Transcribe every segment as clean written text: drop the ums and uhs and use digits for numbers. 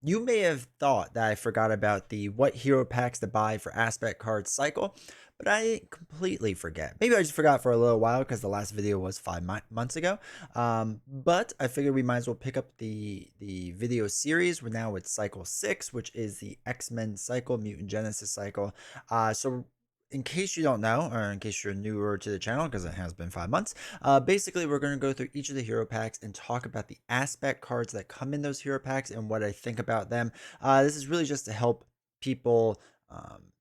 You may have thought that I forgot about the what hero packs to buy for aspect cards cycle, but I didn't completely forget. Maybe I just forgot for a little while because the last video was 5 months ago. But I figured we might as well pick up the video series. We're now with cycle 6, which is the X-Men cycle, Mutant Genesis cycle. So in case you don't know, or in case you're newer to the channel, because it has been 5 months, basically we're going to go through each of the hero packs and talk about the aspect cards that come in those hero packs and what I think about them. This is really just to help people,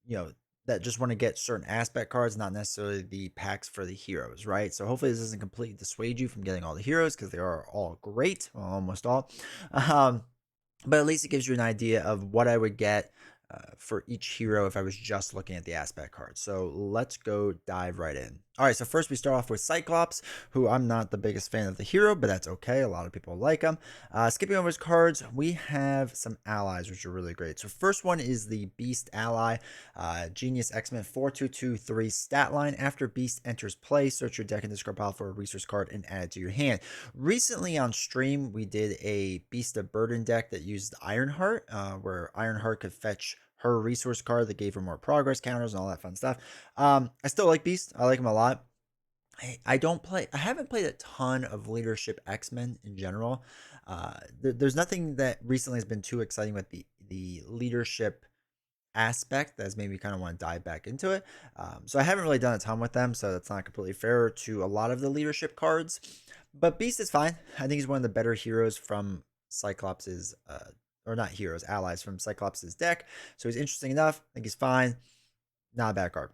you know, that just want to get certain aspect cards, not necessarily the packs for the heroes, right? So hopefully this doesn't completely dissuade you from getting all the heroes because they are all great, well, almost all. Um, but at least it gives you an idea of what I would get for each hero if I was just looking at the aspect cards. So let's go dive right in. All right, so first we start off with Cyclops, who I'm not the biggest fan of the hero, but that's okay. A lot of people like him. Skipping over his cards, we have some allies, which are really great. So first one is the Beast ally, Genius X-Men 4223 stat line. After Beast enters play, search your deck and discard pile for a resource card and add it to your hand. Recently on stream, we did a Beast of Burden deck that used Ironheart, where Ironheart could fetch her resource card that gave her more progress counters and all that fun stuff. I still like Beast. I like him a lot. I don't play. I haven't played a ton of Leadership X-Men in general. There's nothing that recently has been too exciting with the leadership aspect that's made me kind of want to dive back into it. So I haven't really done a ton with them, so that's not completely fair to a lot of the leadership cards. But Beast is fine. I think he's one of the better heroes from Cyclops's, or not heroes, allies from Cyclops's deck. So he's interesting enough. I think he's fine. Not a bad card.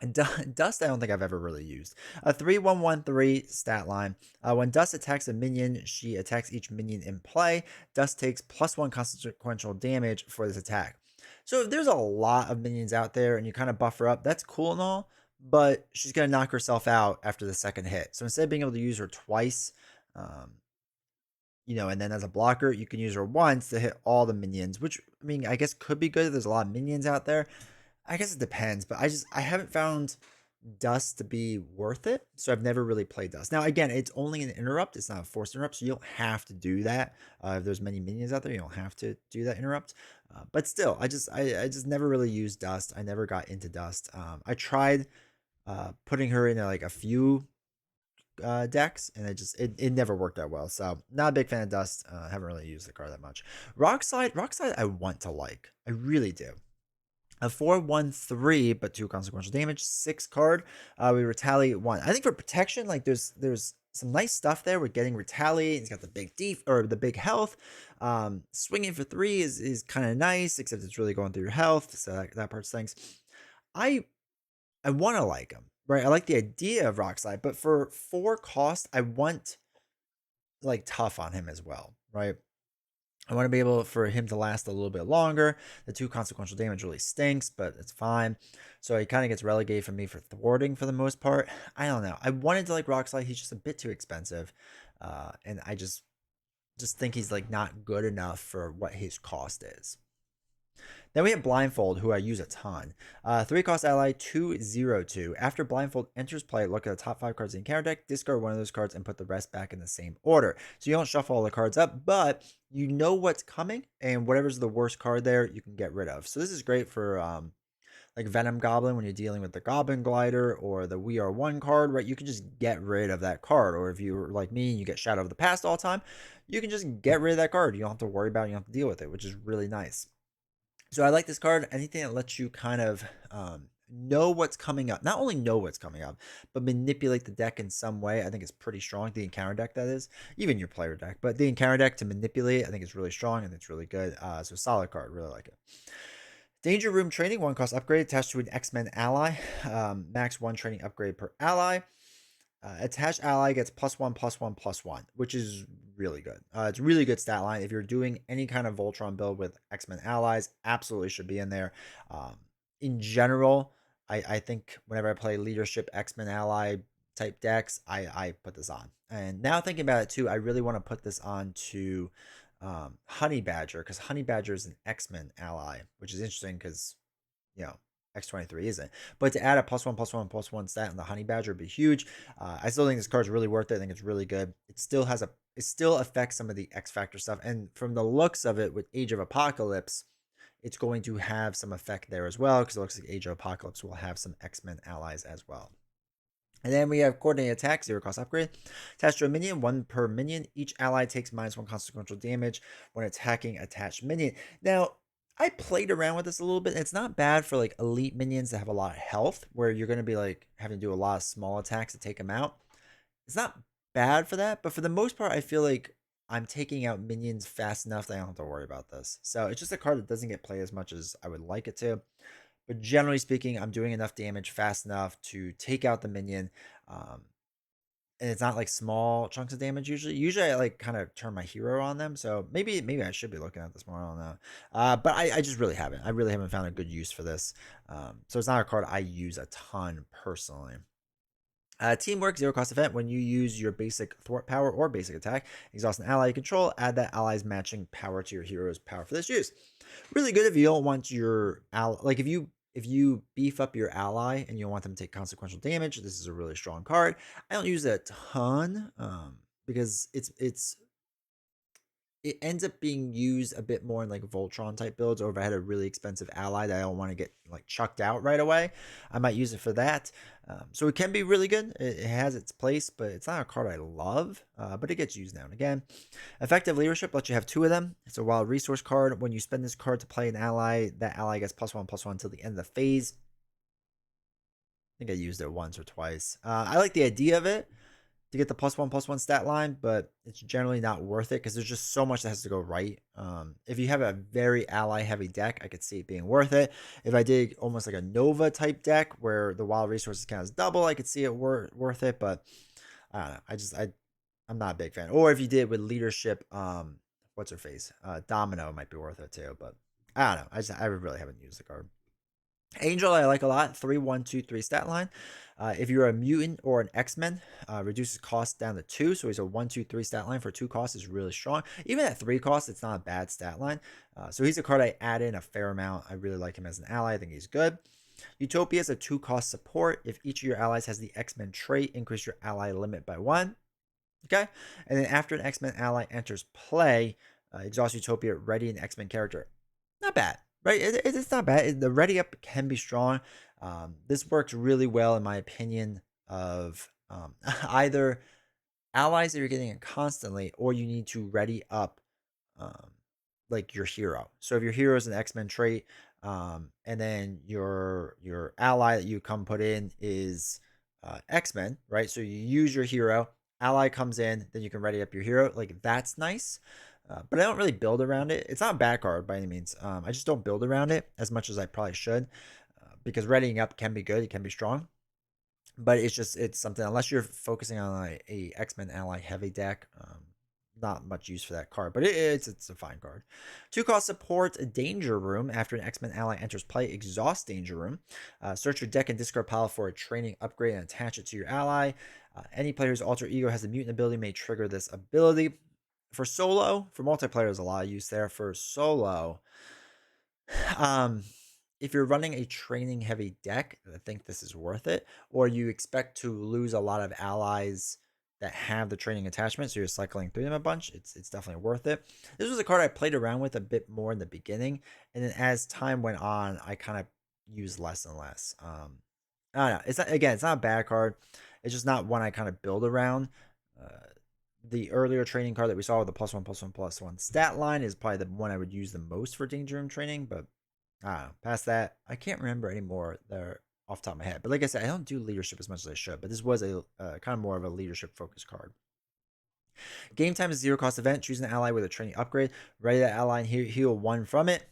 And Dust, I don't think I've ever really used. A 3-1-1-3 stat line. When Dust attacks a minion, she attacks each minion in play. Dust takes +1 consequential damage for this attack. So if there's a lot of minions out there and you kind of buffer up, that's cool and all, but she's going to knock herself out after the second hit. So instead of being able to use her twice, um, and then as a blocker, you can use her once to hit all the minions, which, I mean, I guess could be good if there's a lot of minions out there. I guess it depends, but I haven't found Dust to be worth it, so I've never really played Dust. Now, again, it's only an interrupt; it's not a forced interrupt, so you don't have to do that. If there's many minions out there, you don't have to do that interrupt. But still, I just never really used Dust. I never got into Dust. I tried putting her in like a few decks, and it never worked out well. So not a big fan of Dust. Haven't really used the card that much. Rockslide, I want to like. I really do. A 4-1-3, but 2 consequential damage, 6 card. We retaliate 1. I think for protection, like there's some nice stuff there with getting retaliate. He's got the big or the big health. Swinging for 3 is kind of nice, except it's really going through your health, so that part stinks. I want to like him, right? I like the idea of Rockslide, but for 4 cost, I want like tough on him as well, right? I want to be able for him to last a little bit longer. The 2 consequential damage really stinks, but it's fine. So he kind of gets relegated for me for thwarting for the most part. I don't know. I wanted to like Rockslide. He's just a bit too expensive. And I just think he's like not good enough for what his cost is. Then we have Blindfold, who I use a ton. 3 cost ally, 2/02. After Blindfold enters play, look at the top 5 cards in your counter deck, discard one of those cards, and put the rest back in the same order. So you don't shuffle all the cards up, but you know what's coming, and whatever's the worst card there, you can get rid of. So this is great for like Venom Goblin when you're dealing with the Goblin Glider or the We Are One card, right? You can just get rid of that card. Or if you're like me and you get Shadow of the Past all the time, you can just get rid of that card. You don't have to worry about it, you don't have to deal with it, which is really nice. So I like this card. Anything that lets you kind of know what's coming up. Not only know what's coming up, but manipulate the deck in some way. I think it's pretty strong. The encounter deck, that is. Even your player deck. But the encounter deck to manipulate, I think it's really strong and it's really good. So solid card. Really like it. Danger Room Training, 1 cost upgrade attached to an X-Men ally. Max 1 training upgrade per ally. Attached ally gets +1/+1/+1, which is really good. It's a really good stat line. If you're doing any kind of Voltron build with X-Men allies, absolutely should be in there. In general, I think whenever I play leadership X-Men ally type decks, I put this on. And now thinking about it too, I really want to put this on to Honey Badger, because Honey Badger is an X-Men ally, which is interesting because, you know, X23 isn't. But to add a +1/+1/+1 stat on the Honey Badger would be huge. I still think this card's really worth it. I think it's really good. It still affects some of the X Factor stuff. And from the looks of it, with Age of Apocalypse, it's going to have some effect there as well, because it looks like Age of Apocalypse will have some X-Men allies as well. And then we have Coordinated Attack, 0 cost upgrade. Attached to a minion, 1 per minion. Each ally takes -1 consequential damage when attacking attached minion. Now, I played around with this a little bit. It's not bad for like elite minions that have a lot of health, where you're going to be like having to do a lot of small attacks to take them out. It's not bad for that, but for the most part, I feel like I'm taking out minions fast enough that I don't have to worry about this. So it's just a card that doesn't get played as much as I would like it to. But generally speaking, I'm doing enough damage fast enough to take out the minion. Um, and it's not like small chunks of damage usually. Usually I like kind of turn my hero on them. So maybe I should be looking at this more. I don't know. But I just really haven't. I really haven't found a good use for this. So it's not a card I use a ton personally. Teamwork, 0 cost event. When you use your basic thwart power or basic attack, exhaust an ally you control, add that ally's matching power to your hero's power for this use. Really good if you don't want your ally, like if you beef up your ally and you don't want them to take consequential damage, this is a really strong card. I don't use it a ton because it ends up being used a bit more in like Voltron type builds, or if I had a really expensive ally that I don't want to get like chucked out right away, I might use it for that. So it can be really good. It has its place, but it's not a card I love, but it gets used now and again. Effective Leadership lets you have 2 of them. It's a wild resource card. When you spend this card to play an ally, that ally gets +1/+1 until the end of the phase. I think I used it once or twice. I like the idea of it, to get the +1/+1 stat line, but it's generally not worth it because there's just so much that has to go right. If you have a very ally heavy deck, I could see it being worth it. If I did almost like a Nova type deck where the wild resources count as double, I could see it worth it, but I don't know. I'm not a big fan. Or if you did with leadership, what's her face? Domino might be worth it too, but I don't know. I really haven't used the card. Angel, I like a lot. 3/1/2/3 stat line. If you're a mutant or an X-Men, reduces cost down to 2. So he's a 1/2/3 stat line for 2 costs is really strong. Even at 3 costs, it's not a bad stat line. So he's a card I add in a fair amount. I really like him as an ally. I think he's good. Utopia is a 2-cost support. If each of your allies has the X-Men trait, increase your ally limit by 1. Okay. And then after an X-Men ally enters play, exhaust Utopia, ready an X-Men character. Not bad. Right, it's not bad. The ready up can be strong. This works really well, in my opinion, of either allies that you're getting in constantly, or you need to ready up like your hero. So if your hero is an X-Men trait, and then your ally that you come put in is X-Men, right? So you use your hero, ally comes in, then you can ready up your hero. Like that's nice. But I don't really build around it. It's not a bad card by any means. I just don't build around it as much as I probably should, because readying up can be good. It can be strong, but it's something, unless you're focusing on a X-Men ally heavy deck, not much use for that card. But it's a fine card. 2-cost support, Danger Room. After an X-Men ally enters play, exhaust Danger Room. Search your deck and discard pile for a training upgrade and attach it to your ally. Any player whose alter ego has the mutant ability may trigger this ability. For solo, for multiplayer, there's a lot of use there. For solo, if you're running a training heavy deck, I think this is worth it. Or you expect to lose a lot of allies that have the training attachment, so you're cycling through them a bunch, it's definitely worth it. This was a card I played around with a bit more in the beginning, and then as time went on, I kind of used less and less. I don't know. It's not a bad card. It's just not one I kind of build around. The earlier training card that we saw with the +1/+1/+1 stat line is probably the one I would use the most for Danger Room training, but I don't know. Past that, I can't remember anymore there off the top of my head. But like I said, I don't do leadership as much as I should, but this was a kind of more of a leadership focused card. Game time is a 0-cost event. Choose an ally with a training upgrade. Ready that ally and heal 1 from it.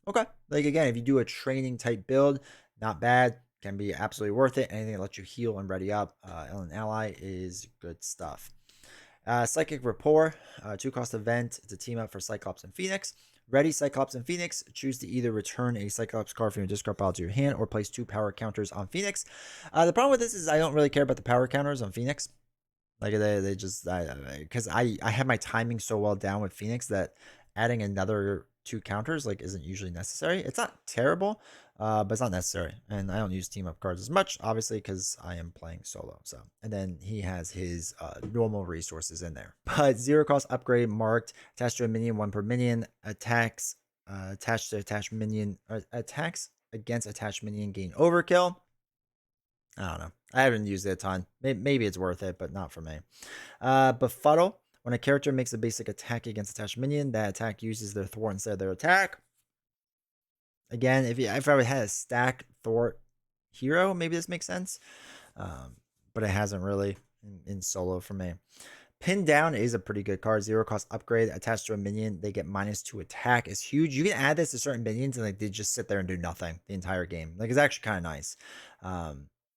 Okay. Like again, if you do a training type build, not bad. Can be absolutely worth it. Anything that lets you heal and ready up an ally is good stuff. Psychic Rapport, 2-cost event. It's a team up for Cyclops and Phoenix. Ready Cyclops and Phoenix. Choose to either return a Cyclops card from your discard pile to your hand, or place 2 power counters on Phoenix. The problem with this is I don't really care about the power counters on Phoenix. Like they just, because I have my timing so well down with Phoenix that adding another 2 counters like isn't usually necessary. It's not terrible, but it's not necessary. And I don't use team up cards as much, obviously, because I am playing solo. So, and then he has his normal resources in there. But 0 cost upgrade marked, attached to a minion, 1 per minion, attacks attached to attached minion, attacks against attached minion gain overkill. I don't know. I haven't used it a ton. Maybe it's worth it, but not for me. Befuddle. When a character makes a basic attack against attached minion, that attack uses their thwart instead of their attack. Again, if I had a stack thwart hero, maybe this makes sense. But it hasn't really in solo for me. Pin down is a pretty good card. 0 cost upgrade attached to a minion. They get -2 attack. Is huge. You can add this to certain minions and like they just sit there and do nothing the entire game. Like it's actually kind of nice.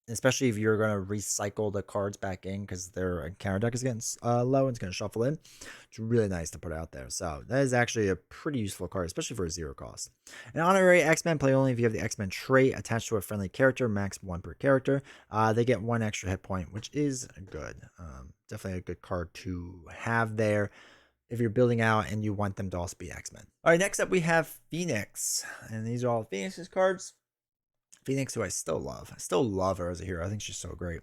Especially if you're going to recycle the cards back in because their counter deck is getting low and it's going to shuffle in. It's really nice to put out there. So that is actually a pretty useful card, especially for a 0 cost. An honorary X-Men, play only if you have the X-Men trait attached to a friendly character, max 1 per character. They get 1 extra hit point, which is good. Definitely a good card to have there if you're building out and you want them to also be X-Men. All right, next up we have Phoenix. And these are all Phoenix's cards. Phoenix, who I still love. I still love her as a hero. I think she's so great.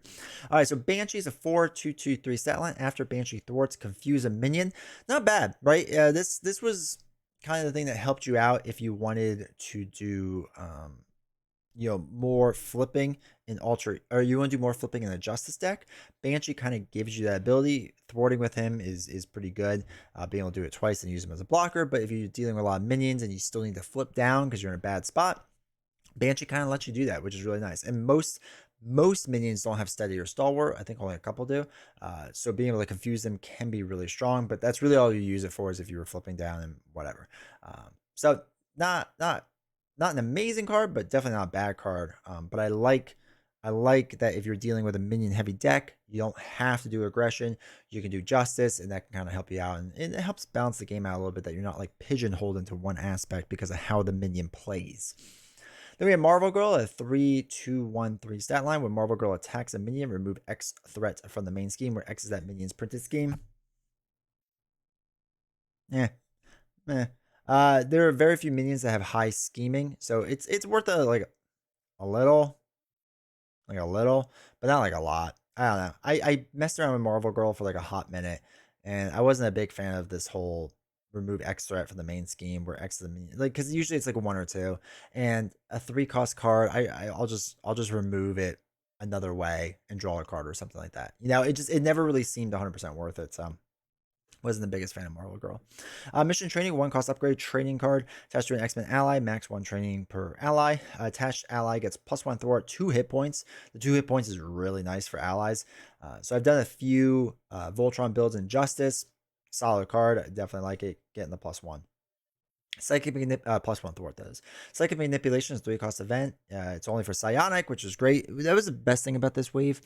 All right, so Banshee is a 4/2/2/3 stat line. After Banshee thwarts, confuse a minion. Not bad, right? This was kind of the thing that helped you out if you wanted to do, more flipping in Ultra, or you want to do more flipping in the Justice deck. Banshee kind of gives you that ability. Thwarting with him is pretty good. Being able to do it twice and use him as a blocker. But if you're dealing with a lot of minions and you still need to flip down because you're in a bad spot, Banshee kind of lets you do that, which is really nice. And most minions don't have steady or stalwart. I think only a couple do. So being able to confuse them can be really strong, but that's really all you use it for is if you were flipping down and whatever. So not an amazing card, but definitely not a bad card. But I like that if you're dealing with a minion heavy deck, you don't have to do aggression. You can do justice, and that can kind of help you out. And it helps balance the game out a little bit that you're not like pigeonholed into one aspect because of how the minion plays. Then we have Marvel Girl, a 3/2/1/3 stat line. When Marvel Girl attacks a minion, remove X threat from the main scheme, where X is that minion's printed scheme. There are very few minions that have high scheming, so it's worth a little, but not like a lot. I don't know. I messed around with Marvel Girl for like a hot minute, and I wasn't a big fan of this whole remove X threat from the main scheme where X is the minion, like because usually it's like a 1 or 2, and a 3 cost card. I'll just remove it another way and draw a card or something like that. It never really seemed 100% worth it. So wasn't the biggest fan of Marvel Girl. Mission training, 1 cost upgrade, training card attached to an X-Men ally, max 1 training per ally. Attached ally gets +1 thwart, 2 hit points. The 2 hit points is really nice for allies. So I've done a few Voltron builds in Justice. Solid card. I definitely like it. Getting the +1. Psychic +1 thwart does. Psychic manipulation is 3 cost event. It's only for psionic, which is great. That was the best thing about this wave.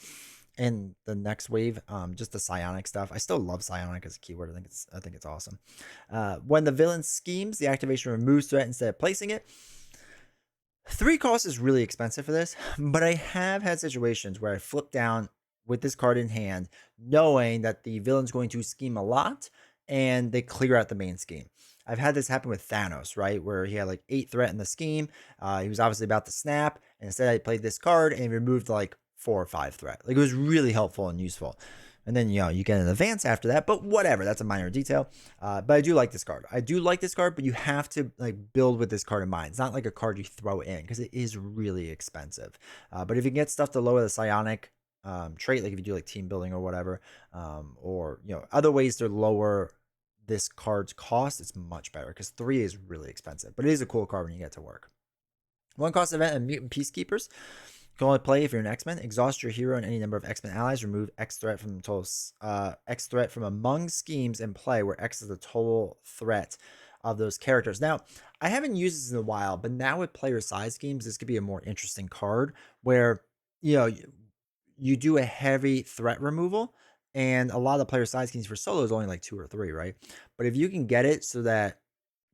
And the next wave, just the psionic stuff. I still love psionic as a keyword. I think it's awesome. When the villain schemes, the activation removes threat instead of placing it. 3 cost is really expensive for this, but I have had situations where I flip down with this card in hand, knowing that the villain's going to scheme a lot, and they clear out the main scheme. I've had this happen with Thanos, right? Where he had like 8 threat in the scheme. He was obviously about to snap, and instead I played this card and removed like 4 or 5 threat. Like it was really helpful and useful. And then, you get an advance after that, but whatever. That's a minor detail. But I do like this card. But you have to like build with this card in mind. It's not like a card you throw in because it is really expensive. But if you can get stuff to lower the psionic trait, like if you do like team building or whatever, or other ways to lower this card's cost, it's much better because 3 is really expensive. But it is a cool card when you get to work. 1 cost event and Mutant Peacekeepers. You can only play if you're an X-Men. Exhaust your hero and any number of X-Men allies. Remove X threat from X threat from among schemes in play where X is the total threat of those characters. Now, I haven't used this in a while, but now with player size schemes, this could be a more interesting card where you do a heavy threat removal, and a lot of the player size schemes for solo is only like 2 or 3, right? But if you can get it so that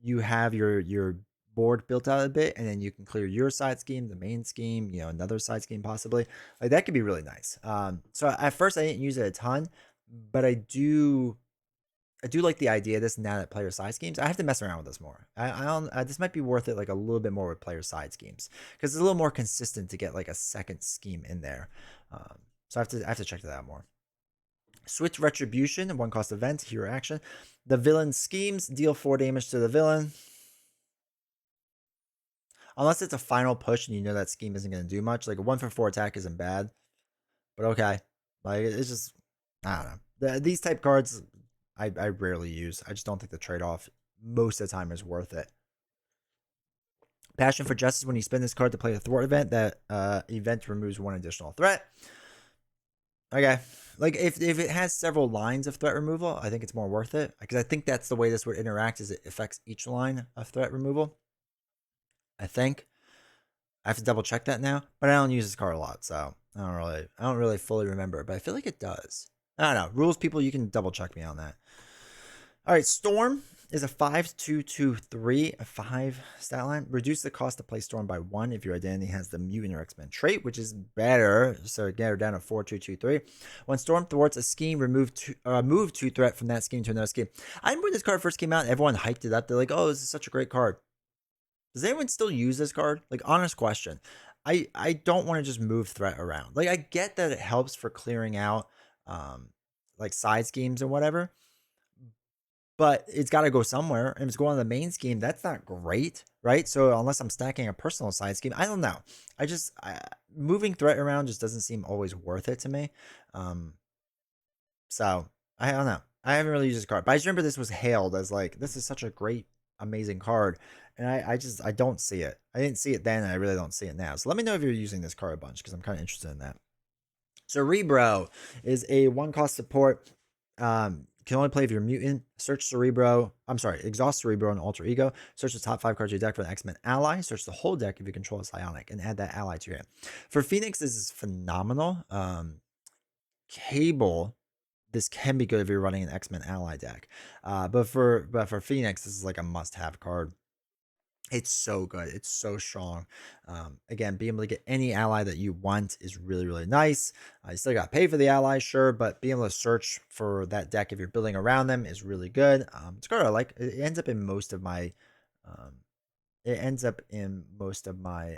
you have your board built out a bit, and then you can clear your side scheme, the main scheme, another side scheme possibly. Like that could be really nice. So at first I didn't use it a ton, but I do I do like the idea of this now that player side schemes. I have to mess around with this more. I don't. This might be worth it like a little bit more with player side schemes because it's a little more consistent to get like a second scheme in there. So I have to check that out more. Switch Retribution, 1 cost event, hero action. The villain schemes deal 4 damage to the villain. Unless it's a final push and you know that scheme isn't going to do much. Like a 1 for 4 attack isn't bad. But okay. Like it's just, I don't know. These type cards I rarely use. I just don't think the trade-off most of the time is worth it. Passion for Justice, when you spend this card to play a thwart event, that event removes 1 additional threat. Okay. Like if it has several lines of threat removal, I think it's more worth it. Because I think that's the way this would interact, is it affects each line of threat removal. I think. I have to double check that now, but I don't use this card a lot, so I don't really fully remember, but I feel like it does. I don't know. Rules people, you can double check me on that. All right, Storm is a 5/2/2/3, a 5 stat line. Reduce the cost to play Storm by 1 if your identity has the mutant or xmen trait, which is better. So get her down to 4/2/2/3. When Storm thwarts a scheme, move 2 threat from that scheme to another scheme. I remember when this card first came out, everyone hyped it up. They're like, "Oh, this is such a great card." Does anyone still use this card? Like, honest question. I don't want to just move threat around. Like, I get that it helps for clearing out like side schemes or whatever, but it's got to go somewhere. And if it's going on the main scheme, that's not great, right? So unless I'm stacking a personal side scheme, I don't know. Moving threat around just doesn't seem always worth it to me. So I don't know. I haven't really used this card, but I just remember this was hailed as like, this is such a great, amazing card. And I don't see it. I didn't see it then, and I really don't see it now. So let me know if you're using this card a bunch, because I'm kind of interested in that. Cerebro is a 1-cost support. Can only play if you're mutant. Search Cerebro. I'm sorry, exhaust Cerebro and Alter Ego. Search the top 5 cards of your deck for an xmen ally. Search the whole deck if you control a psionic, and add that ally to your hand. For Phoenix, this is phenomenal. Cable, this can be good if you're running an xmen ally deck. But for Phoenix, this is like a must-have card. It's so good. It's so strong. Again, being able to get any ally that you want is really, really nice. You still got to pay for the ally, sure, but being able to search for that deck if you're building around them is really good. It's good. I like. It ends up in most of my. It ends up in most of my.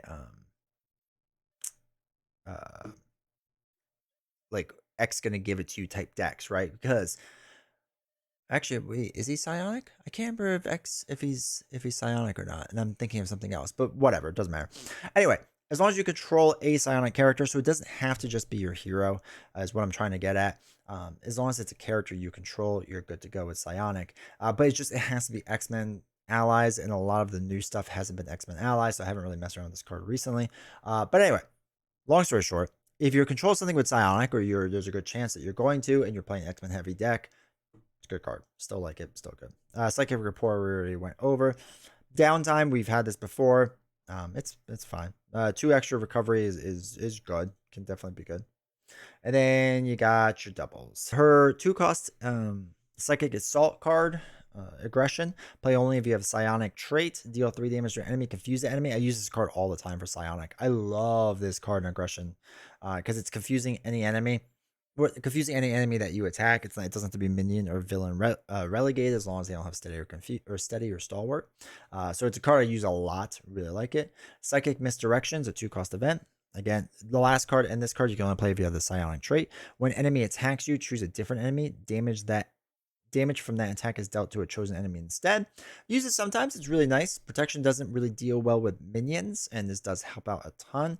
Like X gonna give it to you type decks, right? Because actually, wait, is he psionic? I can't remember if he's psionic or not, and I'm thinking of something else. But whatever, it doesn't matter. Anyway, as long as you control a psionic character, so it doesn't have to just be your hero, is what I'm trying to get at. As long as it's a character you control, you're good to go with psionic. But it has to be X-Men allies, and a lot of the new stuff hasn't been X-Men allies, so I haven't really messed around with this card recently. But anyway, long story short, if you control something with psionic, or there's a good chance that you're going to, and you're playing X-Men heavy deck, it's a good card. Still like it. Still good. Psychic Rapport we already went over. Downtime, we've had this before. It's fine. 2 extra recovery is good. Can definitely be good. And then you got your doubles. Her 2-cost Psychic Assault card. Aggression. Play only if you have Psionic trait. Deal 3 damage to your enemy. Confuse the enemy. I use this card all the time for Psionic. I love this card in Aggression because it's confusing any enemy. Confusing any enemy that you attack. It doesn't have to be minion or villain relegated, as long as they don't have steady or stalwart. So it's a card I use a lot. Really like it. Psychic Misdirection is a 2-cost event. Again, the last card and this card you can only play if you have the psionic trait. When enemy attacks you, choose a different enemy. Damage from that attack is dealt to a chosen enemy instead. Use it sometimes. It's really nice. Protection doesn't really deal well with minions, and this does help out a ton.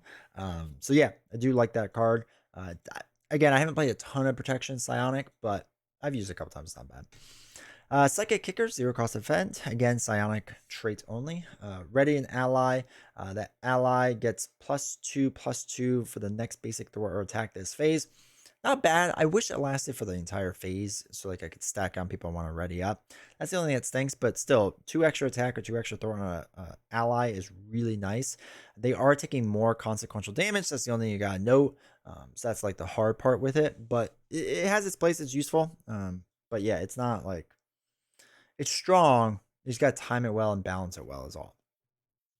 So yeah, I do like that card. Again, I haven't played a ton of protection psionic, but I've used it a couple times. It's not bad. Psychic Kickers, 0-cost event. Again, psionic trait only. Ready an ally. That ally gets +2/+2 for the next basic thwart or attack this phase. Not bad. I wish it lasted for the entire phase, so like I could stack on people I want to ready up. That's the only thing that stinks, but still, 2 extra attack or 2 extra throw on an ally is really nice. They are taking more consequential damage. That's the only thing you gotta note. So that's like the hard part with it, but it has its place. It's useful. But yeah, it's not like it's strong. You just gotta time it well and balance it well, is all.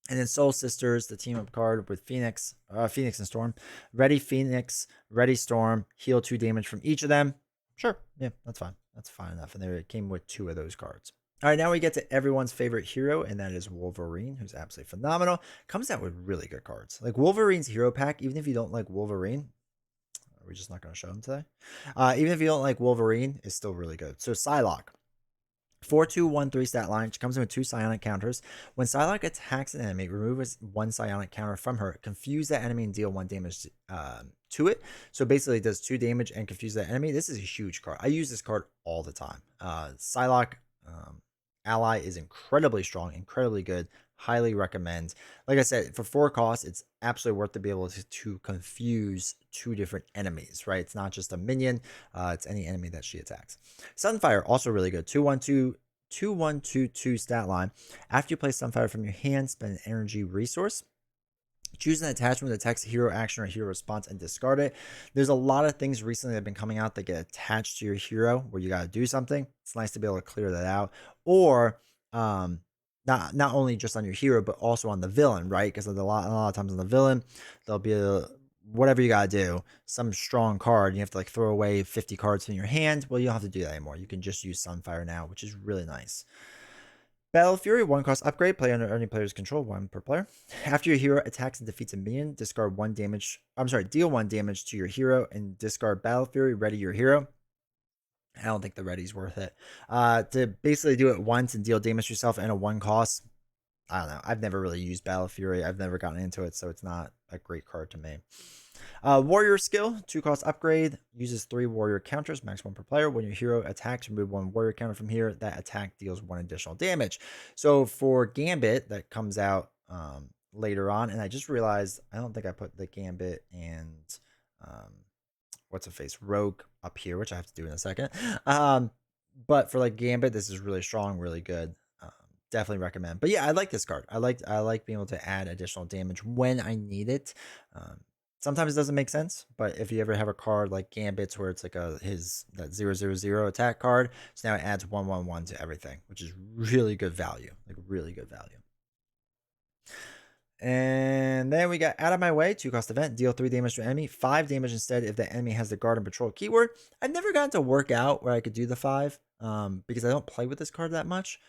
And then Soul Sisters, the team up card with Phoenix and Storm. Ready Phoenix, Ready Storm, heal 2 damage from each of them. Sure. Yeah, that's fine. That's fine enough. And there it came with 2 of those cards. All right, now we get to everyone's favorite hero, and that is Wolverine, who's absolutely phenomenal. Comes out with really good cards. Like Wolverine's hero pack, even if you don't like Wolverine, are we just not going to show him today? Even if you don't like Wolverine, is still really good. So Psylocke. 4-2-1-3 stat line. She comes in with 2 psionic counters. When Psylocke attacks an enemy, remove 1 psionic counter from her. Confuse that enemy and deal 1 damage to it. So basically, it does 2 damage and confuse that enemy. This is a huge card. I use this card all the time. Psylocke ally is incredibly strong, incredibly good. Highly recommend. Like I said, for 4 costs, it's absolutely worth to be able to confuse 2 different enemies, right? It's not just a minion, it's any enemy that she attacks. Sunfire, also really good. 2-1-2 stat line. After you play Sunfire from your hand, spend an energy resource. Choose an attachment that attacks a hero action or hero response and discard it. There's a lot of things recently that have been coming out that get attached to your hero where you got to do something. It's nice to be able to clear that out. Or not only just on your hero, but also on the villain, right? Because a lot of times on the villain, there'll be whatever you got to do, some strong card. You have to like throw away 50 cards from your hand. Well, you don't have to do that anymore. You can just use Sunfire now, which is really nice. Battle Fury, 1 cost upgrade, play under any player's control, 1 per player. After your hero attacks and defeats a minion, discard 1 damage. Deal 1 damage to your hero and discard Battle Fury, ready your hero. I don't think the ready's worth it. To basically do it once and deal damage to yourself and a 1 cost. I don't know. I've never really used Battle Fury. I've never gotten into it, so it's not a great card to me. Warrior skill, 2 cost upgrade, uses 3 warrior counters, max 1 per player. When your hero attacks, remove 1 warrior counter from here. That attack deals 1 additional damage. So for Gambit, that comes out later on, and I just realized I don't think I put the Gambit and what's a face Rogue up here, which I have to do in a second. But for like Gambit, this is really strong, really good. Definitely recommend. But yeah, I like this card. I like being able to add additional damage when I need it. Sometimes it doesn't make sense, but if you ever have a card like Gambit's where it's like that 0/0/0 attack card, so now it adds 1/1/1 to everything, which is really good value. Like really good value. And then we got Out of My Way, 2 cost event, deal 3 damage to an enemy, 5 damage instead if the enemy has the guard and patrol keyword. I've never gotten to work out where I could do the 5 because I don't play with this card that much.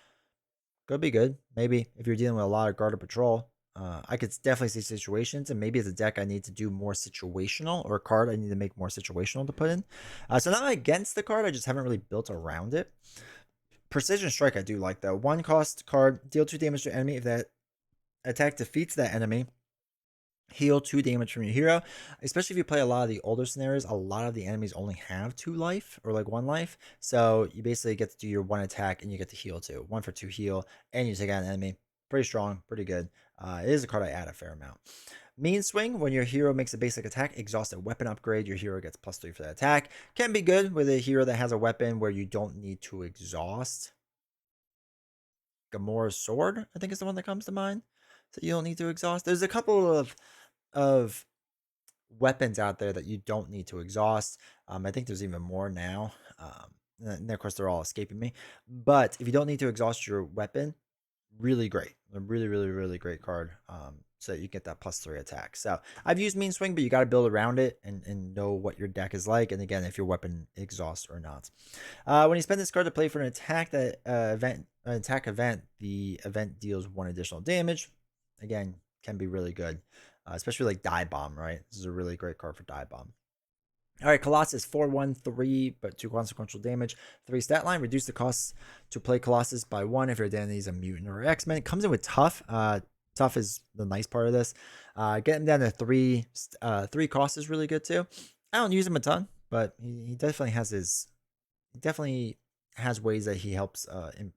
Could be good. Maybe if you're dealing with a lot of guard or patrol. I could definitely see situations, and maybe as a deck, I need to do more situational, or a card I need to make more situational to put in. So not against the card, I just haven't really built around it. Precision Strike, I do like though. 1 cost card, deal 2 damage to enemy. If that attack defeats that enemy, heal 2 damage from your hero. Especially if you play a lot of the older scenarios, a lot of the enemies only have 2 life or like 1 life. So you basically get to do your 1 attack and you get to heal 2. 1 for 2 heal, and you take out an enemy. Pretty strong, pretty good. It is a card I add a fair amount. Mean Swing, when your hero makes a basic attack, exhaust a weapon upgrade, your hero gets +3 for that attack. Can be good with a hero that has a weapon where you don't need to exhaust. Gamora's Sword, I think is the one that comes to mind. So you don't need to exhaust. There's a couple of weapons out there that you don't need to exhaust. I think there's even more now. And of course, they're all escaping me. But if you don't need to exhaust your weapon, really great. A really, really, really great card. So that you get that +3 attack. So I've used Mean Swing, but you got to build around it and know what your deck is like. And again, if your weapon exhausts or not. When you spend this card to play for an attack event, the event deals 1 additional damage. Again, can be really good. Especially like Die Bomb, right? This is a really great card for Die Bomb. All right, Colossus, 4/1/3, but 2 consequential damage. 3 stat line, reduce the costs to play Colossus by 1 if your identity is a mutant or X-Men. It comes in with Tough. Tough is the nice part of this. Getting down to 3 costs is really good too. I don't use him a ton, but he definitely has ways that he helps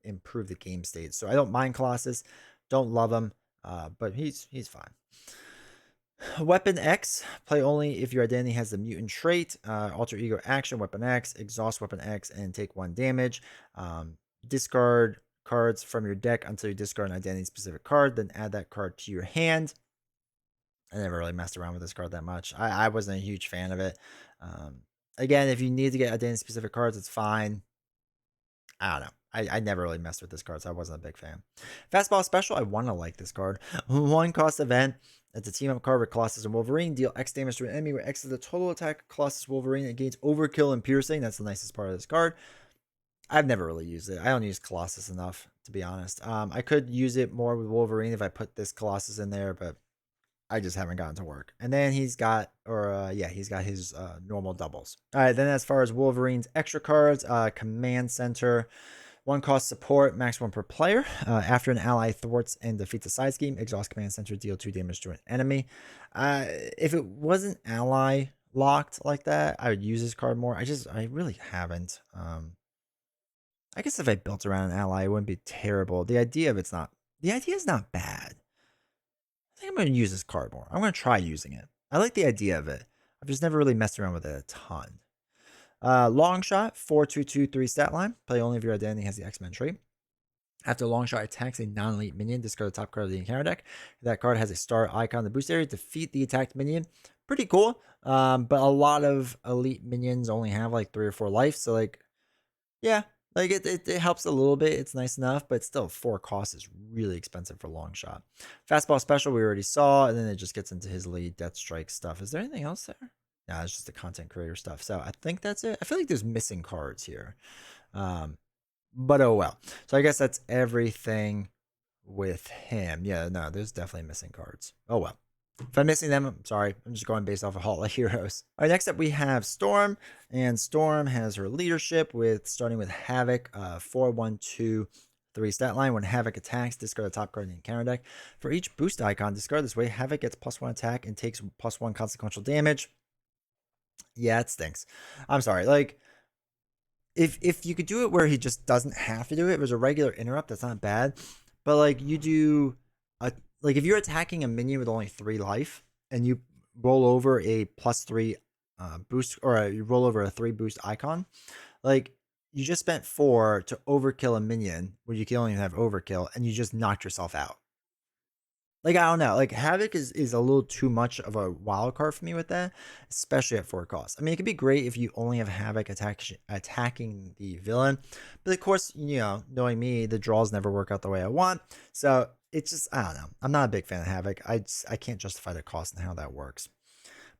improve the game state. So I don't mind Colossus, don't love him, but he's fine. Weapon X, play only if your identity has the mutant trait. Alter ego action, Weapon X, exhaust Weapon X, and take 1 damage. Discard cards from your deck until you discard an identity specific card, then add that card to your hand. I never really messed around with this card that much. I wasn't a huge fan of it. Again, if you need to get identity specific cards, it's fine. I don't know. I never really messed with this card, so I wasn't a big fan. Fastball Special, I want to like this card. 1 cost event. It's a team up card with Colossus and Wolverine. Deal X damage to an enemy where X is the total attack of Colossus Wolverine. It gains overkill and piercing. That's the nicest part of this card. I've never really used it. I don't use Colossus enough, to be honest. I could use it more with Wolverine if I put this Colossus in there, but I just haven't gotten to work. And then he's got, he's got his normal doubles. All right, then as far as Wolverine's extra cards, Command Center. 1 cost support, max 1 per player. After an ally thwarts and defeats a side scheme, exhaust command center, deal 2 damage to an enemy. If it wasn't ally locked like that, I would use this card more. I really haven't. I guess if I built around an ally, it wouldn't be terrible. The idea is not bad. I think I'm going to use this card more. I'm going to try using it. I like the idea of it. I've just never really messed around with it a ton. Long shot, 4/2/2/3 stat line. Play only if your identity has the X-Men trait. After long shot attacks a non-elite minion, discard the top card of the encounter deck. If that card has a star icon in the boost area, defeat the attacked minion. Pretty cool. But a lot of elite minions only have like 3 or 4 life. So like, yeah, like it helps a little bit. It's nice enough, but still 4 costs is really expensive for long shot. Fastball special we already saw, and then it just gets into his lead death strike stuff. Is there anything else there? Nah, it's just the content creator stuff. So I think that's it. I feel like there's missing cards here. But oh well. So I guess that's everything with him. Yeah, no, there's definitely missing cards. Oh well. If I'm missing them, I'm sorry. I'm just going based off of Hall of Heroes. All right, next up we have Storm. And Storm has her leadership with starting with Havoc, 4/1/2/3 stat line. When Havoc attacks, discard the top card in the encounter deck. For each boost icon, discard this way. Havoc gets +1 attack and takes +1 consequential damage. Yeah, it stinks. I'm sorry. Like, if you could do it where he just doesn't have to do it, if there's a regular interrupt, that's not bad. But like you do like if you're attacking a minion with only 3 life and you roll over a +3 boost, or you roll over a 3 boost icon, like you just spent 4 to overkill a minion where you can only have overkill, and you just knocked yourself out. Like, I don't know. Like, Havoc is a little too much of a wild card for me with that, especially at 4 costs. I mean, it could be great if you only have Havoc attacking the villain. But of course, you know, knowing me, the draws never work out the way I want. So it's just, I don't know. I'm not a big fan of Havoc. I can't justify the cost and how that works.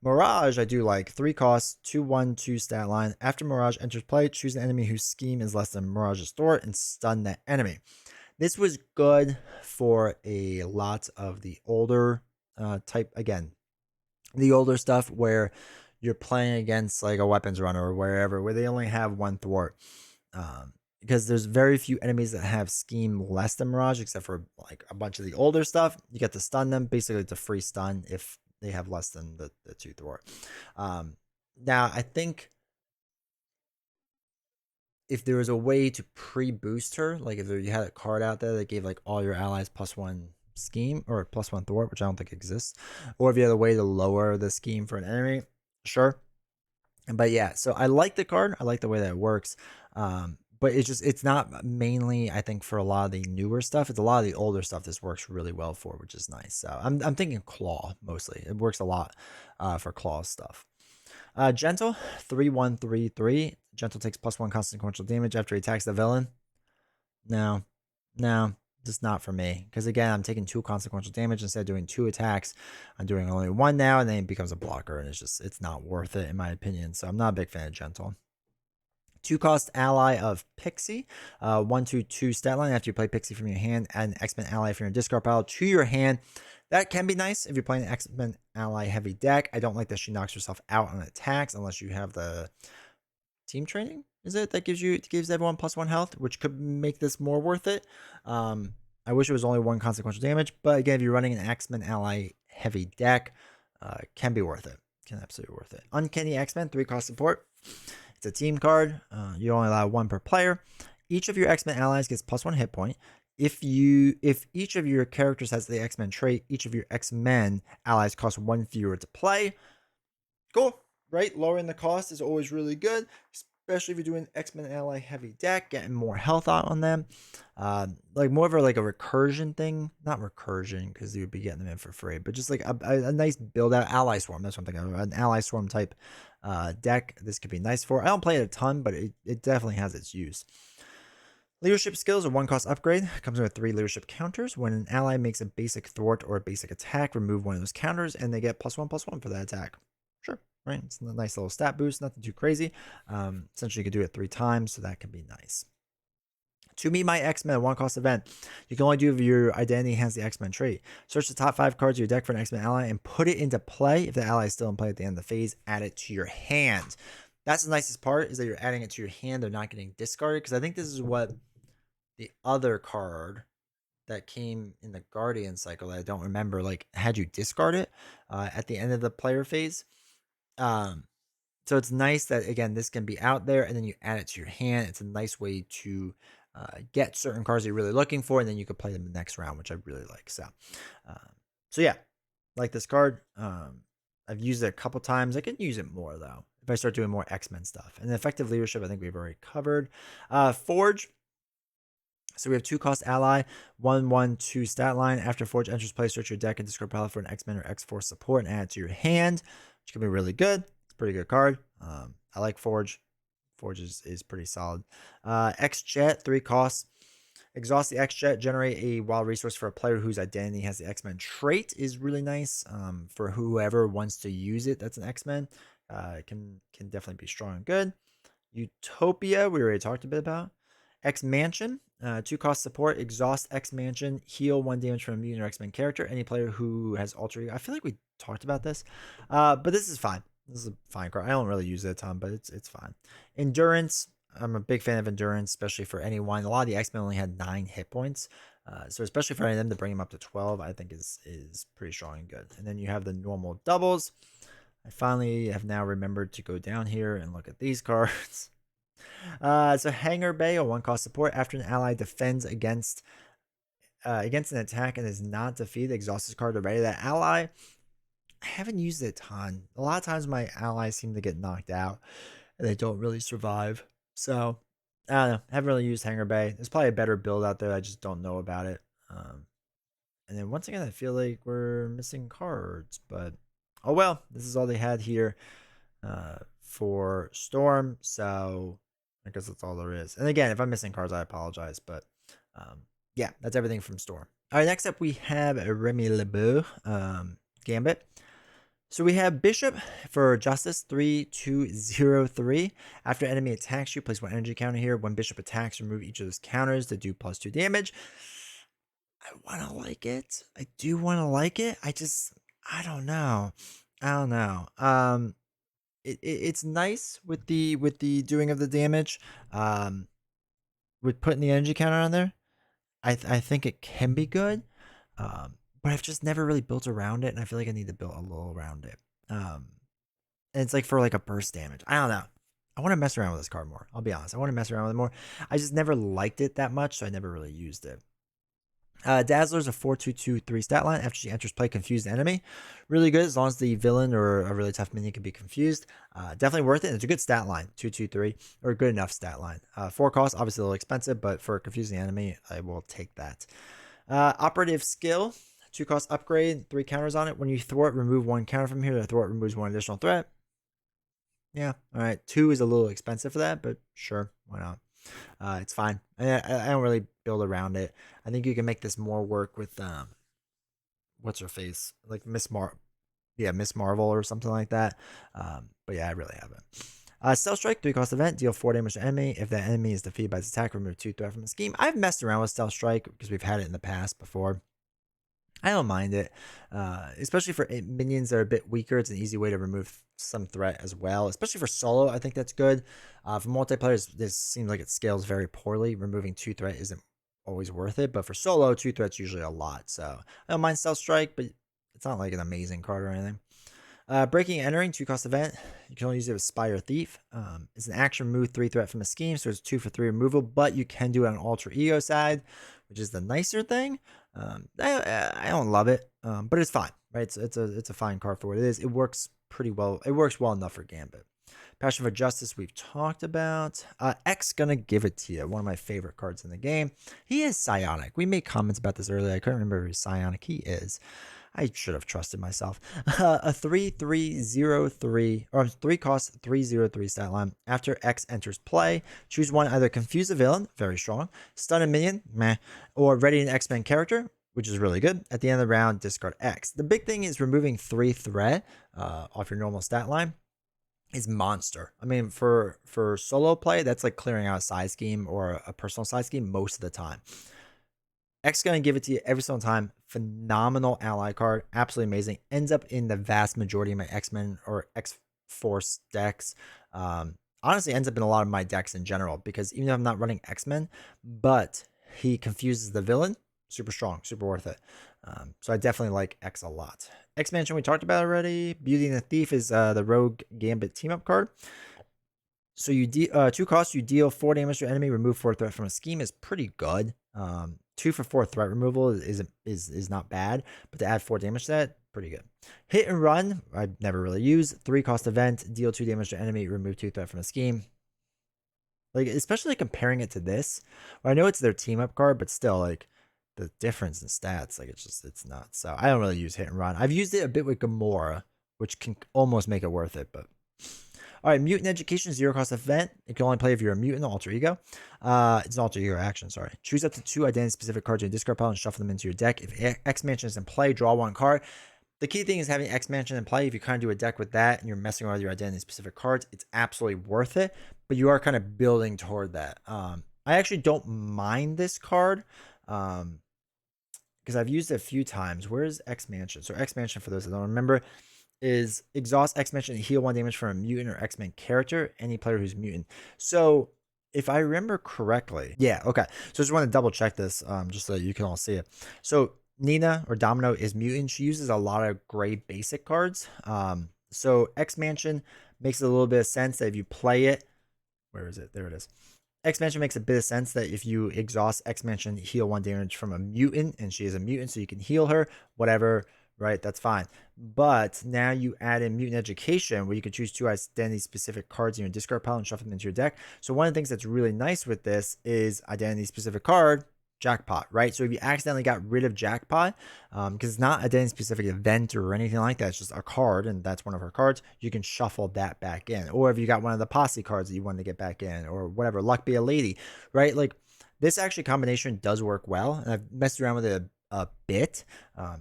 Mirage, I do like. 3 costs, 2/1/2 stat line. After Mirage enters play, choose an enemy whose scheme is less than Mirage's thwart and stun that enemy. This was good for a lot of the older type, again, the older stuff where you're playing against like a weapons runner or wherever, where they only have 1 thwart. Because there's very few enemies that have scheme less than Mirage, except for like a bunch of the older stuff. You get to stun them. Basically, it's a free stun if they have less than the 2 thwart. Now, I think if there was a way to pre-boost her, like if you had a card out there that gave like all your allies +1 scheme or +1 thwart, which I don't think exists, or if you had a way to lower the scheme for an enemy, sure. But yeah, so I like the card. I like the way that it works. But it's not mainly, I think, for a lot of the newer stuff. It's a lot of the older stuff this works really well for, which is nice. So I'm thinking Claw mostly. It works a lot for Claw stuff. Gentle, 3/1/3/3. Gentle takes +1 consequential damage after he attacks the villain. No, just not for me. Because again, I'm taking 2 consequential damage instead of doing 2 attacks. I'm doing only 1 now, and then it becomes a blocker, and it's not worth it in my opinion. So I'm not a big fan of Gentle. 2 cost ally of Pixie, 1/2/2 stat line. After you play Pixie from your hand, add an X-Men ally from your discard pile to your hand. That can be nice if you're playing an X-Men ally heavy deck. I don't like that she knocks herself out on attacks unless you have the team training. Is it that gives everyone +1 health, which could make this more worth it. I wish it was only 1 consequential damage, but again, if you're running an X-Men ally heavy deck, can be worth it. Can absolutely worth it. Uncanny X-Men, 3 cost support. It's a team card. You only allow 1 per player. Each of your X-Men allies gets +1 hit point. If each of your characters has the X-Men trait, each of your X-Men allies cost 1 fewer to play. Cool, right? Lowering the cost is always really good, especially if you're doing X-Men ally heavy deck, getting more health out on them. Like more of a recursion thing. Not recursion, because you would be getting them in for free, but just like a nice build out ally swarm. That's what I'm thinking of. An ally swarm type deck. This could be nice for. I don't play it a ton, but it definitely has its use. Leadership skills, a 1-cost upgrade, comes with 3 leadership counters. When an ally makes a basic thwart or a basic attack, remove one of those counters, and they get +1/+1 for that attack. Sure, right? It's a nice little stat boost, nothing too crazy. Essentially, you can do it 3 times, so that can be nice. To meet my X-Men 1-cost event, you can only do if your identity has the X-Men trait. Search the top 5 cards of your deck for an X-Men ally and put it into play. If the ally is still in play at the end of the phase, add it to your hand. That's the nicest part, is that you're adding it to your hand. They're not getting discarded, because I think this is what the other card that came in the Guardian cycle that I don't remember, like, had you discard it at the end of the player phase. So it's nice that, again, this can be out there and then you add it to your hand. It's a nice way to get certain cards you're really looking for, and then you can play them the next round, which I really like. So yeah, like this card. I've used it a couple times. I can use it more though if I start doing more X-Men stuff. And effective leadership, I think we've already covered. Forge. So we have 2-cost ally, 1/1/2 stat line. After Forge enters play, search your deck and discard palette for an X-Men or X-Force support and add it to your hand, which can be really good. It's a pretty good card. I like Forge. Forge is pretty solid. X-Jet, 3 costs. Exhaust the X-Jet, generate a wild resource for a player whose identity has the X-Men trait, is really nice for whoever wants to use it. That's an X-Men. It can definitely be strong and good. Utopia, we already talked a bit about. X-Mansion, 2-cost support, exhaust X-Mansion, heal 1 damage from a mutant or X-Men character. Any player who has alter ego. I feel like we talked about this, but this is fine. This is a fine card. I don't really use it a ton, but it's fine. Endurance, I'm a big fan of Endurance, especially for anyone. A lot of the X-Men only had 9 hit points, so especially for any of them to bring them up to 12, I think is pretty strong and good. And then you have the normal doubles. I finally have now remembered to go down here and look at these cards. So Hangar Bay, a 1-cost support. After an ally defends against an attack and is not defeated, exhaust this card to ready that ally. I haven't used it a ton. A lot of times my allies seem to get knocked out and they don't really survive. So I don't know. I haven't really used Hangar Bay. There's probably a better build out there. I just don't know about it. And then once again, I feel like we're missing cards, but oh well. This is all they had here for Storm. So I guess that's all there is. And again, if I'm missing cards, I apologize. But yeah, that's everything from Storm. All right, next up we have Remy LeBeau Gambit. So we have Bishop for Justice, 3/2/0/3. After enemy attacks you, place 1 energy counter here. When Bishop attacks, remove each of those counters to do +2 damage. I want to like it. I do want to like it. I don't know. It's nice with the doing of the damage. With putting the energy counter on there, I think it can be good. But I've just never really built around it, and I feel like I need to build a little around it. And it's like for like a burst damage. I don't know. I want to mess around with this card more. I'll be honest. I want to mess around with it more. I just never liked it that much, so I never really used it. Dazzler's a 4/2/2/3 stat line. After she enters play, confuse the enemy. Really good as long as the villain or a really tough minion can be confused. Definitely worth it. And it's a good stat line, 2/2/3, or a good enough stat line. 4 costs, obviously a little expensive, but for confusing the enemy, I will take that. Operative skill, 2 cost upgrade, 3 counters on it. When you thwart, remove 1 counter from here. The thwart removes 1 additional threat. Yeah, all right. 2 is a little expensive for that, but sure, why not? It's fine. I don't really build around it. I think you can make this more work with what's her face, like Miss Marvel or something like that. But yeah, I really haven't. Stealth Strike, 3 cost event, deal 4 damage to enemy. If that enemy is defeated by its attack, remove 2 threat from the scheme. I've messed around with Stealth Strike because we've had it in the past before. I don't mind it, especially for minions that are a bit weaker. It's an easy way to remove some threat as well, especially for solo. I think that's good. For multiplayer, this seems like it scales very poorly. Removing 2 threat isn't always worth it, but for solo, 2 threat's usually a lot. So I don't mind Stealth Strike, but it's not like an amazing card or anything. Breaking and Entering, 2 cost event. You can only use it with Spy or Thief. It's an action, remove 3 threat from a scheme, so it's 2 for 3 removal, but you can do it on alter ego side, which is the nicer thing. I don't love it, but it's fine, right? It's a fine card for what it is. It works pretty well. It works well enough for Gambit. Passion for Justice, we've talked about. X gonna give it to you. One of my favorite cards in the game. He is psionic. We made comments about this earlier. I couldn't remember if he's psionic. He is. I should have trusted myself. A 3-3-0-3 or 3 cost 3-0-3 stat line. After X enters play, choose one, either confuse a villain, very strong, stun a minion, meh, or ready an X-Men character, which is really good. At the end of the round, discard X. The big thing is removing 3 threat off your normal stat line is monster. I mean, for solo play, that's like clearing out a side scheme or a personal side scheme most of the time. X is going to give it to you every single time. Phenomenal ally card. Absolutely amazing. Ends up in the vast majority of my X-Men or X-Force decks. Honestly, ends up in a lot of my decks in general because even though I'm not running X-Men, but he confuses the villain. Super strong, super worth it. So I definitely like X a lot. X-Mansion we talked about already. Beauty and the Thief is the Rogue Gambit team-up card. So you 2 costs, you deal 4 damage to your enemy, remove 4 threat from a scheme is pretty good. 2 for 4 threat removal is not bad, but to add 4 damage to that, pretty good. Hit and Run, I never really use. 3 cost event, deal 2 damage to enemy, remove 2 threat from a scheme. Like, especially comparing it to this, I know it's their team up card, but still, like, the difference in stats, like, it's nuts. So I don't really use Hit and Run. I've used it a bit with Gamora, which can almost make it worth it, but all right, Mutant Education, 0 cost event. It can only play if you're a mutant, alter ego. It's an alter ego action, sorry. Choose up to 2 identity-specific cards in your discard pile and shuffle them into your deck. If X-Mansion is in play, draw 1 card. The key thing is having X-Mansion in play. If you kind of do a deck with that and you're messing around with your identity-specific cards, it's absolutely worth it, but you are kind of building toward that. I actually don't mind this card because I've used it a few times. Where's X-Mansion? So X-Mansion, for those that don't remember, is exhaust X-Mansion and heal 1 damage from a mutant or X-Men character, any player who's mutant. So if I remember correctly, yeah, okay. So I just want to double check this just so you can all see it. So Nina or Domino is mutant. She uses a lot of gray basic cards. So X-Mansion makes a little bit of sense that if you play it, where is it? There it is. X-Mansion makes a bit of sense that if you exhaust X-Mansion, heal 1 damage from a mutant, and she is a mutant, so you can heal her, whatever, right? That's fine. But now you add in Mutant Education, where you can choose 2 identity-specific cards in your discard pile and shuffle them into your deck. So one of the things that's really nice with this is identity-specific card, Jackpot, right? So if you accidentally got rid of Jackpot, because it's not a identity-specific event or anything like that, it's just a card, and that's one of her cards, you can shuffle that back in. Or if you got one of the posse cards that you wanted to get back in, or whatever, Luck Be a Lady, right? Like, this actually combination does work well, and I've messed around with it a bit,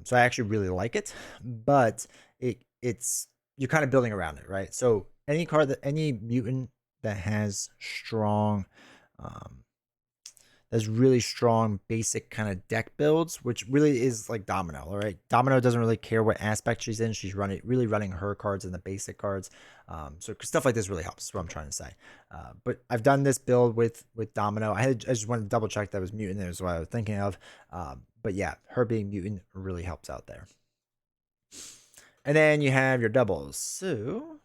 so I actually really like it, but it's you're kind of building around it, right? So any mutant that has strong there's really strong basic kind of deck builds, which really is like Domino. All right, Domino doesn't really care what aspect she's in. She's really running her cards and the basic cards. So stuff like this really helps. Is what I'm trying to say. But I've done this build with Domino. I just wanted to double check that was mutant. That was what I was thinking of. But yeah, her being mutant really helps out there. And then you have your doubles. So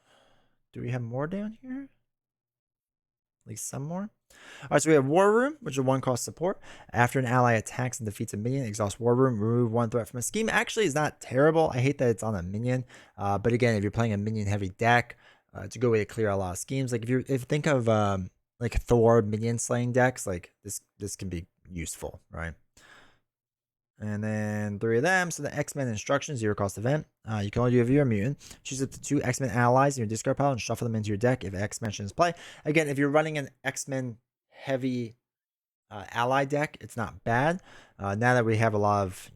do we have more down here? At least some more. All right, so we have War Room, which is a 1 cost support. After an ally attacks and defeats a minion, exhaust War Room, remove 1 threat from a scheme. Actually, is not terrible. I hate that it's on a minion. But again, if you're playing a minion heavy deck, it's a good way to clear a lot of schemes. Like if you think of like Thor minion slaying decks, like this can be useful, right? And then 3 of them. So the X-Men instructions, 0 cost event. You can only do if you're a mutant. Choose up to 2 X-Men allies in your discard pile and shuffle them into your deck if X-Men is play. Again, if you're running an X-Men heavy ally deck, it's not bad. Now that we have a lot of,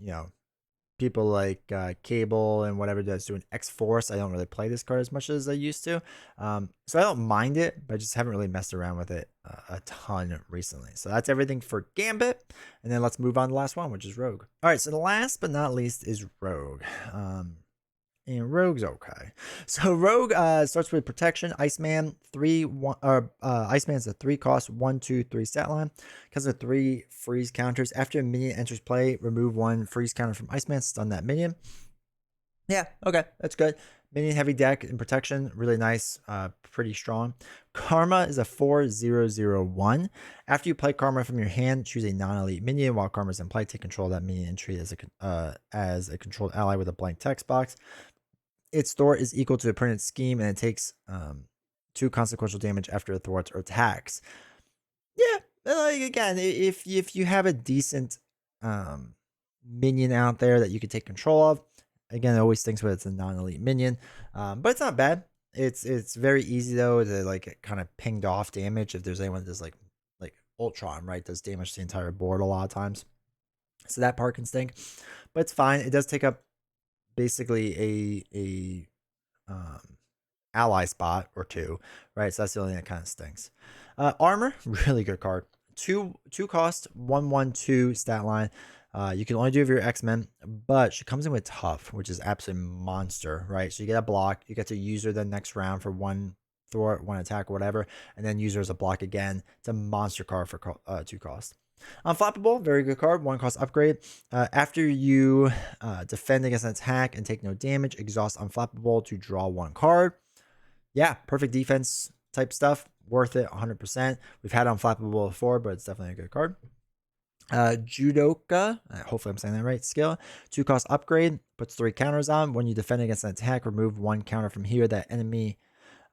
people like Cable and whatever that's doing X-Force, I don't really play this card as much as I used to. So I don't mind it, but I just haven't really messed around with it a ton recently. So that's everything for Gambit. And then let's move on to the last one, which is Rogue. All right, so the last but not least is Rogue. And Rogue's okay. So Rogue starts with protection. Iceman 3-1. Iceman's a 3 cost 1-2-3 stat line. Because of 3 freeze counters. After a minion enters play, remove 1 freeze counter from Iceman. Stun that minion. Yeah, okay, that's good. Minion heavy deck and protection, really nice, pretty strong. Karma is a 4-0-0-1. After you play Karma from your hand, choose a non-elite minion. While Karma is in play, take control of that minion and treat it as a controlled ally with a blank text box. Its thwart is equal to the opponent's scheme, and it takes 2 consequential damage after it thwarts or attacks. Yeah, like again, if you have a decent minion out there that you can take control of, Again, it always stinks when it's a non-elite minion, but it's not bad. It's very easy though to like kind of pinged off damage if there's anyone that does like Ultron, right? Does damage to the entire board a lot of times. So that part can stink, but it's fine. It does take up basically a ally spot or two, right? So that's the only thing that kind of stinks. Armor, really good card. Two cost, 1/1/2 stat line. You can only do it if you're X-Men, but she comes in with tough, which is absolute monster, right? So you get a block, you get to use her the next round for one thwart, one attack, or whatever, and then use her as a block again. It's a monster card for 2 cost. Unflappable, very good card. 1 cost upgrade. After you defend against an attack and take no damage, exhaust Unflappable to draw 1 card. Yeah, perfect defense type stuff. Worth it 100%. We've had Unflappable before, but it's definitely a good card. Judoka, hopefully I'm saying that right, skill. 2 cost upgrade, puts 3 counters on. When you defend against an attack, remove 1 counter from here. That enemy,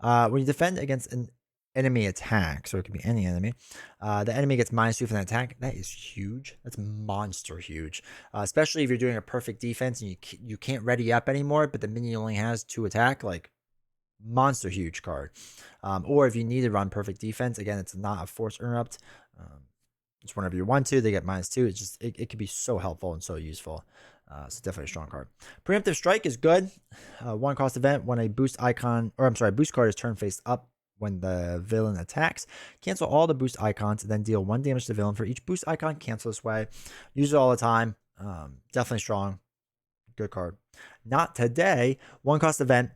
when you defend against an enemy attack, so it could be any enemy, the enemy gets -2 for that attack. That is huge. That's monster huge, especially if you're doing a perfect defense and you can't ready up anymore, but the minion only has 2 attack. Like, monster huge card. Or if you need to run perfect defense, again, it's not a force interrupt. Just whenever you want to, they get -2. It's just it could be so helpful and so useful. So definitely a strong card. Preemptive Strike is good. 1 cost event when a boost icon, or I'm sorry, boost card is turned face up when the villain attacks. Cancel all the boost icons and then deal 1 damage to the villain for each boost icon. Cancel this way. Use it all the time. Definitely strong. Good card. Not today. 1 cost event.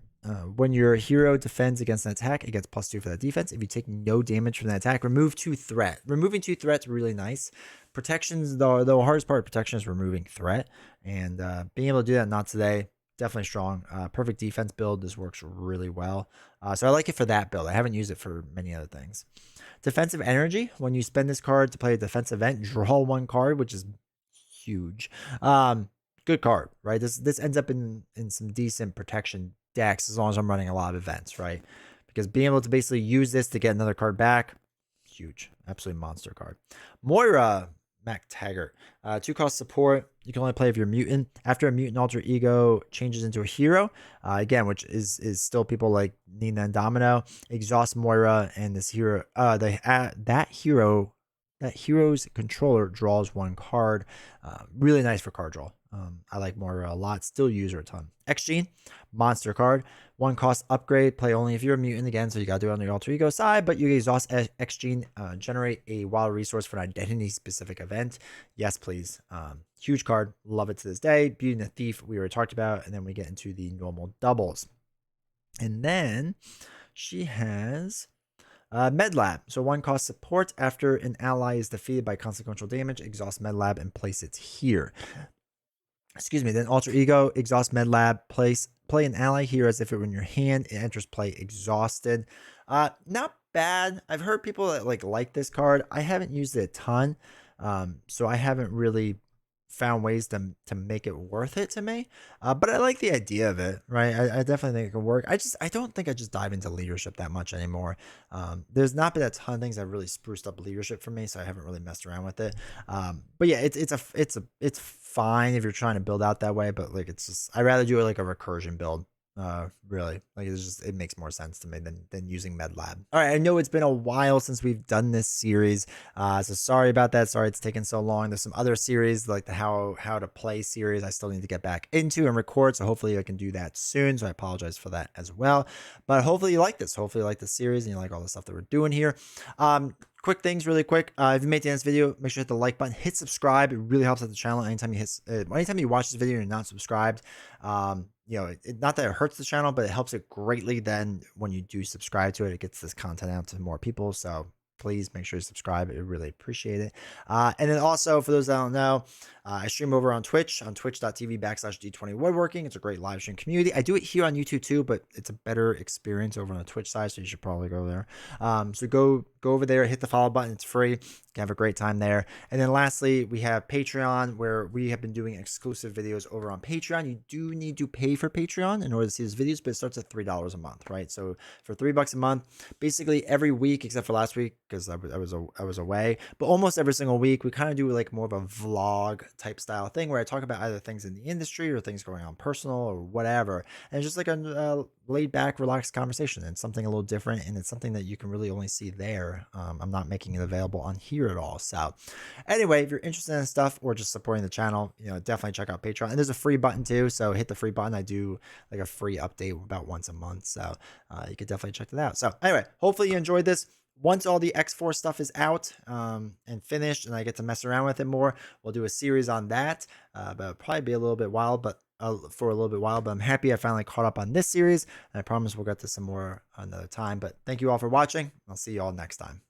When your hero defends against an attack, it gets +2 for that defense. If you take no damage from the attack, remove 2 threat. Removing 2 threats really nice. Protections, though, the hardest part of protection is removing threat, and being able to do that not today, definitely strong. Perfect defense build. This works really well. So I like it for that build. I haven't used it for many other things. Defensive energy. When you spend this card to play a defensive event, draw 1 card, which is huge. Good card, right? This ends up in some decent protection decks as long as I'm running a lot of events, right? Because being able to basically use this to get another card back, huge. Absolutely monster card. Moira MacTaggart. 2 cost support. You can only play if you're mutant. After a mutant alter ego changes into a hero, again, which is still people like Nina and Domino, exhaust Moira, and this hero, that hero's controller draws 1 card. Really nice for card draw. I like Moira a lot. Still use her a ton. Xgene, monster card. 1 cost upgrade. Play only if you're a mutant again, so you gotta do it on the alter ego side, but you exhaust Xgene, generate a wild resource for an identity specific event. Yes, please. Huge card. Love it to this day. Beauty and the Thief, we already talked about, and then we get into the normal doubles. And then she has Medlab. So 1 cost support. After an ally is defeated by consequential damage, exhaust Medlab and place it here. Excuse me. Then alter ego, exhaust Medlab, play an ally here as if it were in your hand. It enters play exhausted. Not bad. I've heard people that like this card. I haven't used it a ton, so I haven't really found ways to make it worth it to me. But I like the idea of it, right? I definitely think it can work. I don't think I just dive into leadership that much anymore. There's not been a ton of things that really spruced up leadership for me, so I haven't really messed around with it. But yeah, it's fine if you're trying to build out that way, but like I'd rather do it like a recursion build. Really, like it makes more sense to me than using Medlab. All right, I know it's been a while since we've done this series, so sorry about that. Sorry it's taken so long. There's some other series like the how to play series I still need to get back into and record, so hopefully I can do that soon. So I apologize for that as well, but hopefully you like this. Hopefully you like the series and you like all the stuff that we're doing here. Quick things really quick. If you made it to the end of this video, make sure to hit the like button, hit subscribe. It really helps out the channel. Anytime you watch this video and you're not subscribed, not that it hurts the channel, but it helps it greatly. Then when you do subscribe to it, it gets this content out to more people. So please make sure to subscribe. I really appreciate it. And then also, for those that don't know, I stream over on Twitch, on twitch.tv/D20 Woodworking. It's a great live stream community. I do it here on YouTube too, but it's a better experience over on the Twitch side, so you should probably go there. So go over there, hit the follow button. It's free. You can have a great time there. And then lastly, we have Patreon, where we have been doing exclusive videos over on Patreon. You do need to pay for Patreon in order to see these videos, but it starts at $3 a month, right? So for $3 a month, basically every week, except for last week, because I was away. But almost every single week, we kind of do like more of a vlog type style thing where I talk about either things in the industry or things going on personal or whatever, and it's just like a laid back, relaxed conversation and something a little different, and it's something that you can really only see there. I'm not making it available on here at all. So anyway, if you're interested in stuff or just supporting the channel, definitely check out Patreon. And there's a free button too, so hit the free button. I do like a free update about once a month, so you could definitely check that out. So anyway, hopefully you enjoyed this. Once all the X4 stuff is out and finished and I get to mess around with it more, we'll do a series on that. But it'll probably be a little bit wild, but for a little bit while. But I'm happy I finally caught up on this series, and I promise we'll get to some more another time. But thank you all for watching. I'll see you all next time.